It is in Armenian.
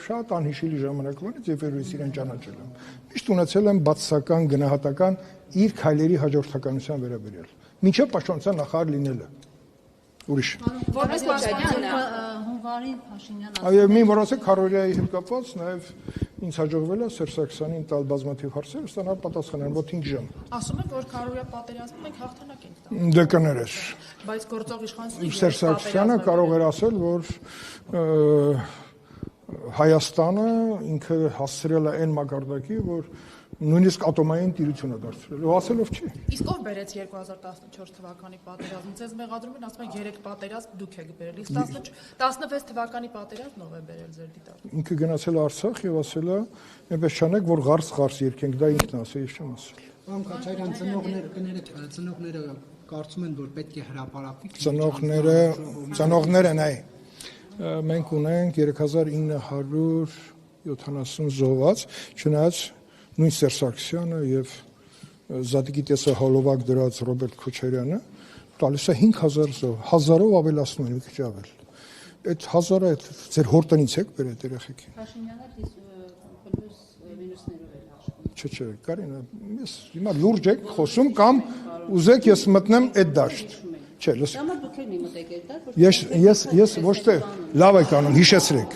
շատ անհիշելի ժամանակվանից, երբ որ իրեն ճանաչել եմ։ Միշտ ունեցել եմ բացասական գնահատական իր քայլերի հաջորդականության վերաբերյալ։ Մինչև պաշտպանության նախարար լինելը։ Ուրիշ։ Որպես պաշտպան Հունվարին Փաշինյանը Այո, մի մոռացեք Քարորիայի հետ կապված նաև ինձ հաջողվել է Սերժ Սարգսյանին տալ բազմաթիվ հարցեր, ստանալ պատասխաններ մոտ 5 ժամ։ ասում են, որ Քարորիա պատերազմում մենք հաղթանակ ենք տա։ Դե կներես։ Բայց գործող իշխանությունը Սերժ Սարգսյանը կարող էր ասել, որ Հայաստանը ինքը հասցրել է այն մակարդակի, որ նույնիսկ ատոմային տիրություն է դարձրել, ու ասելով չի։ Իսկ ով բերեց 2014 թվականի պատերազմը։ Ձեզ մեղադրում են, ասում են 3 պատերազմ դուք եք բերել։ Իսկ 16 թվականի պատերազմն ով է բերել ձեր դիտարկում։ Ինքը գնացել է Արցախ եւ ասել է, այնպես չանեք, որ ղարս երկենք, դա ինքն ասել, ես չեմ ասել։ Պարոն Քոչարյան, ծնողները կարծում են, որ պետք է հրապարակվի։ Ծնողները նայ։ Մենք ունենք 3970 զոհված, չնայած նույն Սերժ Սարգսյանը եւ Զատիկի տեսը հոլովակ դրած Ռոբերտ Քոչարյանը տալիս է 5000 զոհ, 1000-ով ավելացնում են, մի քիչ ավել։ Այդ 1000-ը ձեր հորտնից եք բերել երեխեքի։ Փաշինյանը պլյուս մինուսներով էր աշխատում։ Չէ, Կարինա, ես հիմա լուրջ եք խոսում կամ ուզեք ես մտնեմ այդ դաշտ։ Չէ, լսեք։ Դամը դուք եք մտեք այդ դաշտ։ Ես ոչ թե լավ եք անում, հիշեցրեք։